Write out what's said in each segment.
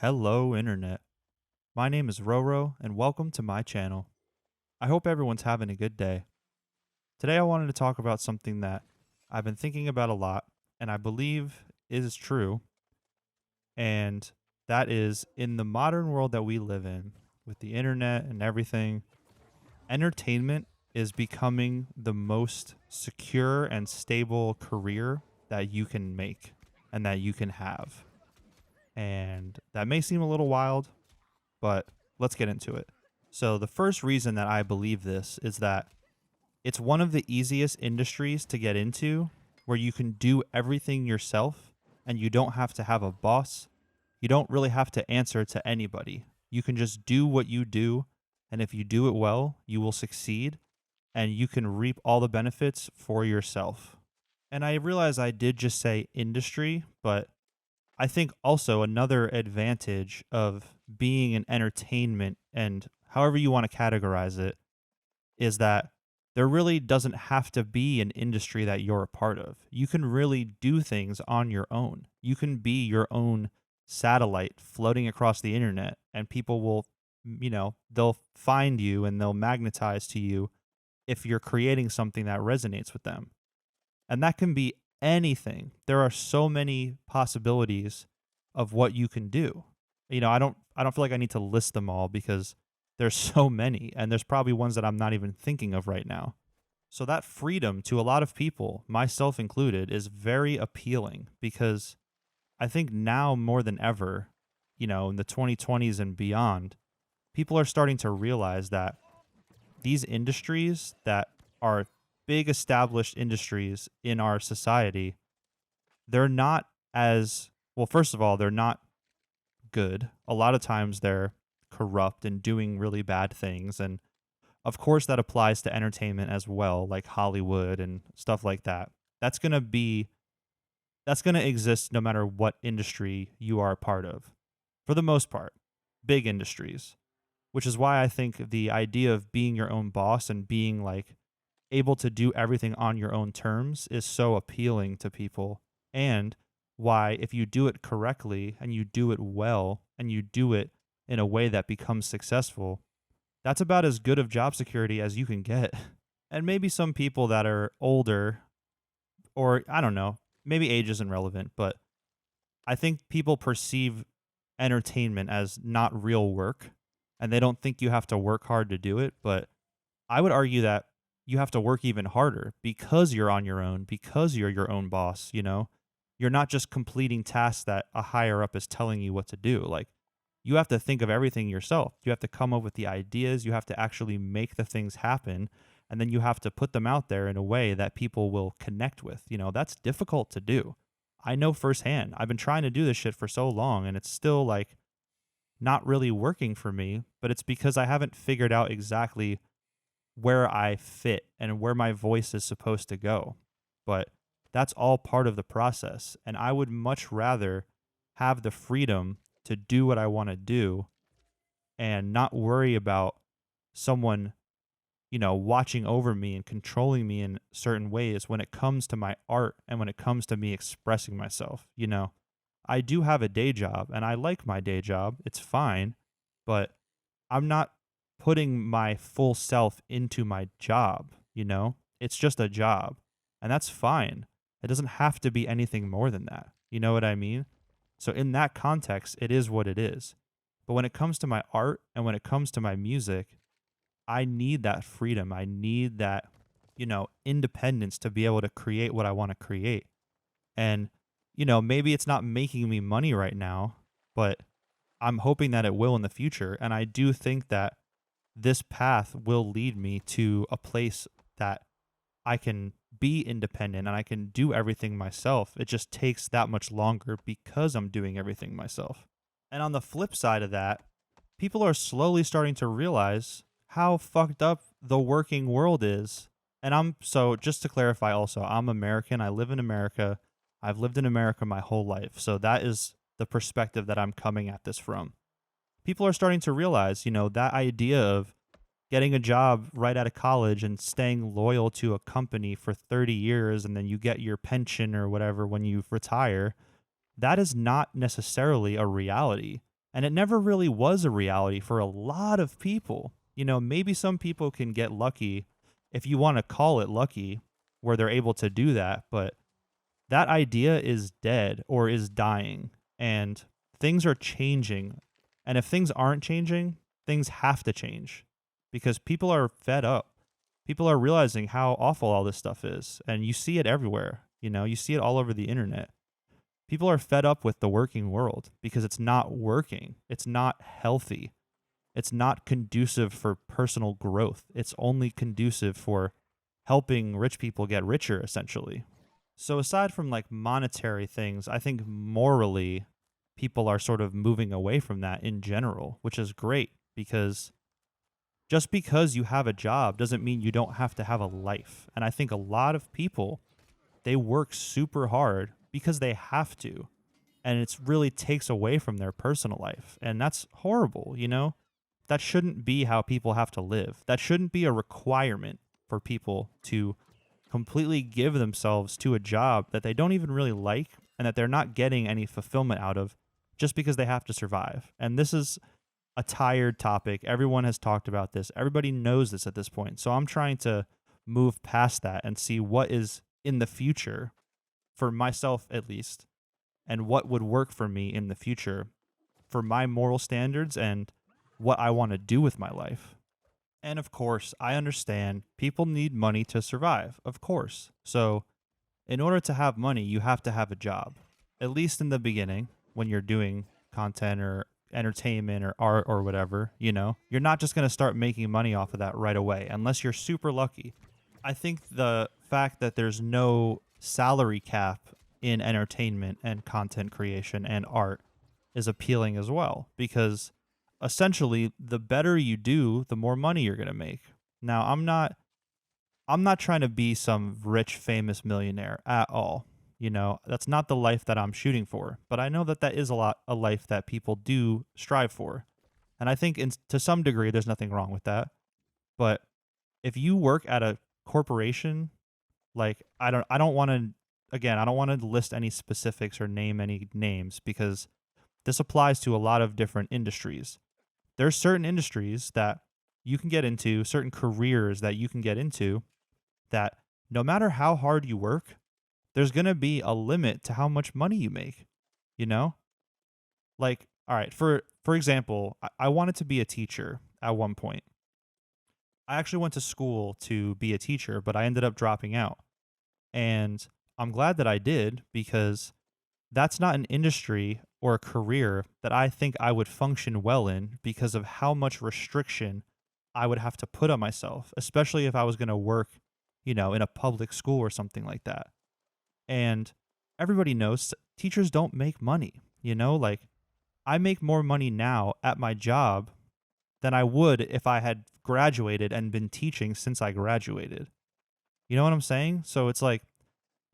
Hello, Internet. My name is Roro, and welcome to my channel. I hope everyone's having a good day. Today, I wanted to talk about something that I've been thinking about a lot, and I believe is true, and that is in the modern world that we live in, with the internet and everything, entertainment is becoming the most secure and stable career that you can make and that you can have. And that may seem a little wild, but let's get into it. So, the first reason that I believe this is that it's one of the easiest industries to get into where you can do everything yourself and you don't have to have a boss. You don't really have to answer to anybody. You can just do what you do. And if you do it well, you will succeed and you can reap all the benefits for yourself. And I realize I did just say industry, but I think also another advantage of being in entertainment and however you want to categorize it is that there really doesn't have to be an industry that you're a part of. You can really do things on your own. You can be your own satellite floating across the internet, and people will, they'll find you and they'll magnetize to you if you're creating something that resonates with them. And that can be anything. There are so many possibilities of what you can do. I don't feel like I need to list them all because there's so many and there's probably ones that I'm not even thinking of right now. So that freedom to a lot of people, myself included, is very appealing because I think now more than ever, in the 2020s and beyond, people are starting to realize that these industries that are big established industries in our society, they're not as well, first of all, they're not good. A lot of times they're corrupt and doing really bad things. And of course, that applies to entertainment as well, like Hollywood and stuff like that. That's going to be, that's going to exist no matter what industry you are a part of, for the most part, big industries, which is why I think the idea of being your own boss and being like able to do everything on your own terms is so appealing to people. And why, if you do it correctly and you do it well and you do it in a way that becomes successful, that's about as good of job security as you can get. And maybe some people that are older, or I don't know, maybe age isn't relevant, but I think people perceive entertainment as not real work and they don't think you have to work hard to do it. But I would argue that you have to work even harder because you're on your own, because you're your own boss, you know? You're not just completing tasks that a higher up is telling you what to do. Like, you have to think of everything yourself. You have to come up with the ideas, you have to actually make the things happen, and then you have to put them out there in a way that people will connect with. That's difficult to do. I know firsthand. I've been trying to do this shit for so long and it's still like not really working for me, but it's because I haven't figured out exactly where I fit and where my voice is supposed to go. But that's all part of the process. And I would much rather have the freedom to do what I want to do and not worry about someone, watching over me and controlling me in certain ways when it comes to my art and when it comes to me expressing myself. I do have a day job and I like my day job. It's fine, but I'm not putting my full self into my job. It's just a job. And that's fine. It doesn't have to be anything more than that. You know what I mean? So in that context, it is what it is. But when it comes to my art and when it comes to my music, I need that freedom. I need that, independence to be able to create what I want to create. And, maybe it's not making me money right now, but I'm hoping that it will in the future. And I do think that this path will lead me to a place that I can be independent and I can do everything myself. It just takes that much longer because I'm doing everything myself. And on the flip side of that, people are slowly starting to realize how fucked up the working world is. And so just to clarify also, I'm American. I live in America. I've lived in America my whole life. So that is the perspective that I'm coming at this from. People are starting to realize, that idea of getting a job right out of college and staying loyal to a company for 30 years and then you get your pension or whatever when you retire, that is not necessarily a reality. And it never really was a reality for a lot of people. You know, maybe some people can get lucky, if you want to call it lucky, where they're able to do that. But that idea is dead or is dying, and things are changing. And if things aren't changing, things have to change because people are fed up. People are realizing how awful all this stuff is, and you see it everywhere. You know, you see it all over the internet. People are fed up with the working world because it's not working. It's not healthy. It's not conducive for personal growth. It's only conducive for helping rich people get richer, essentially. So, aside from like monetary things, I think morally, people are sort of moving away from that in general, which is great because just because you have a job doesn't mean you don't have to have a life. And I think a lot of people, they work super hard because they have to. And it really takes away from their personal life. And that's horrible, you know? That shouldn't be how people have to live. That shouldn't be a requirement for people to completely give themselves to a job that they don't even really like and that they're not getting any fulfillment out of just because they have to survive. And this is a tired topic. Everyone has talked about this. Everybody knows this at this point. So I'm trying to move past that and see what is in the future for myself at least, and what would work for me in the future for my moral standards and what I want to do with my life. And of course, I understand people need money to survive, of course. So, in order to have money, you have to have a job, at least in the beginning when you're doing content or entertainment or art or whatever, you know. You're not just going to start making money off of that right away unless you're super lucky. I think the fact that there's no salary cap in entertainment and content creation and art is appealing as well because essentially the better you do, the more money you're going to make. Now, I'm not trying to be some rich famous millionaire at all. You know, that's not the life that I'm shooting for, but I know that that is a life that people do strive for. And I think to some degree there's nothing wrong with that. But if you work at a corporation, like I don't want to, again, I don't want to list any specifics or name any names because this applies to a lot of different industries. There's certain industries that you can get into, certain careers that you can get into that no matter how hard you work, there's going to be a limit to how much money you make, you know? Like, all right, for example, I wanted to be a teacher at one point. I actually went to school to be a teacher, but I ended up dropping out. And I'm glad that I did because that's not an industry or a career that I think I would function well in because of how much restriction I would have to put on myself, especially if I was going to work, you know, in a public school or something like that. And everybody knows teachers don't make money, you know, like I make more money now at my job than I would if I had graduated and been teaching since I graduated. You know what I'm saying? So it's like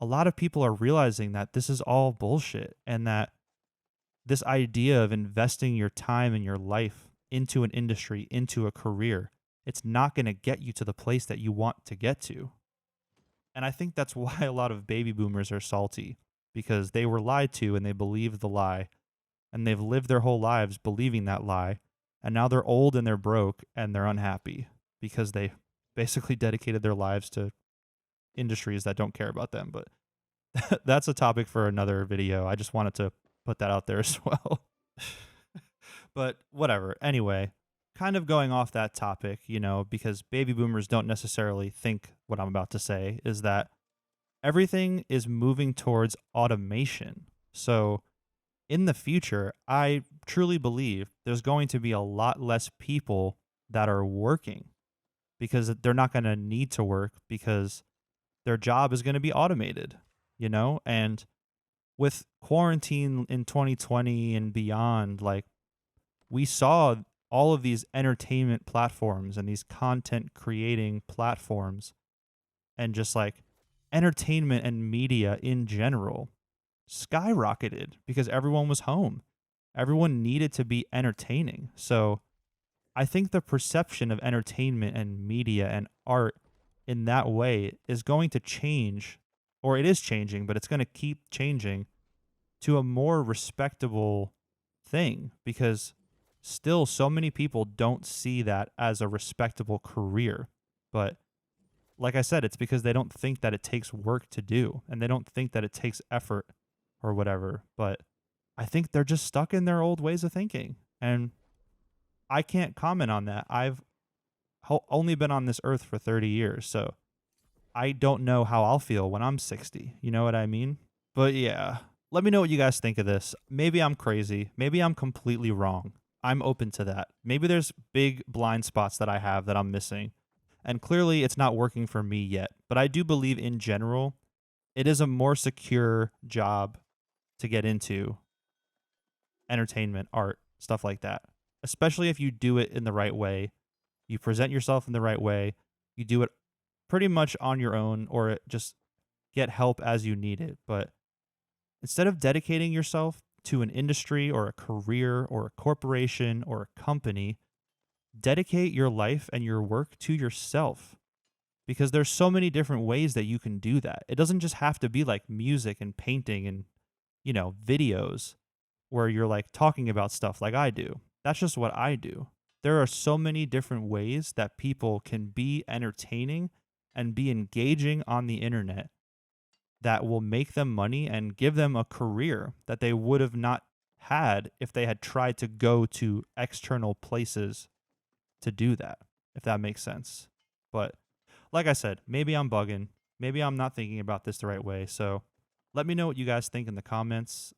a lot of people are realizing that this is all bullshit and that this idea of investing your time and your life into an industry, into a career, it's not going to get you to the place that you want to get to. And I think that's why a lot of baby boomers are salty because they were lied to and they believed the lie and they've lived their whole lives believing that lie. And now they're old and they're broke and they're unhappy because they basically dedicated their lives to industries that don't care about them. But that's a topic for another video. I just wanted to put that out there as well. But whatever. Anyway, kind of going off that topic, you know, because baby boomers don't necessarily think what I'm about to say is that everything is moving towards automation. So in the future, I truly believe there's going to be a lot less people that are working because they're not going to need to work because their job is going to be automated, you know? And with quarantine in 2020 and beyond, like we saw all of these entertainment platforms and these content creating platforms and just like entertainment and media in general skyrocketed because everyone was home. Everyone needed to be entertaining. So I think the perception of entertainment and media and art in that way is going to change, or it is changing, but it's going to keep changing to a more respectable thing because still so many people don't see that as a respectable career. But like I said, it's because they don't think that it takes work to do and they don't think that it takes effort or whatever. But I think they're just stuck in their old ways of thinking. And I can't comment on that. I've only been on this earth for 30 years. So I don't know how I'll feel when I'm 60. You know what I mean? But yeah, let me know what you guys think of this. Maybe I'm crazy. Maybe I'm completely wrong. I'm open to that. Maybe there's big blind spots that I have that I'm missing. And clearly it's not working for me yet. But I do believe in general, it is a more secure job to get into entertainment, art, stuff like that. Especially if you do it in the right way. You present yourself in the right way. You do it pretty much on your own or just get help as you need it. But instead of dedicating yourself to an industry or a career or a corporation or a company, dedicate your life and your work to yourself because there's so many different ways that you can do that. It doesn't just have to be like music and painting and, videos where you're like talking about stuff like I do. That's just what I do. There are so many different ways that people can be entertaining and be engaging on the internet that will make them money and give them a career that they would have not had if they had tried to go to external places to do that, if that makes sense. But like I said, maybe I'm bugging. Maybe I'm not thinking about this the right way. So let me know what you guys think in the comments.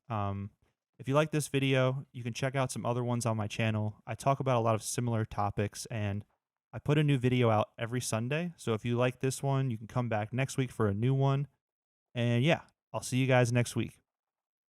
If you like this video, you can check out some other ones on my channel. I talk about a lot of similar topics and I put a new video out every Sunday. So if you like this one, you can come back next week for a new one. And yeah, I'll see you guys next week.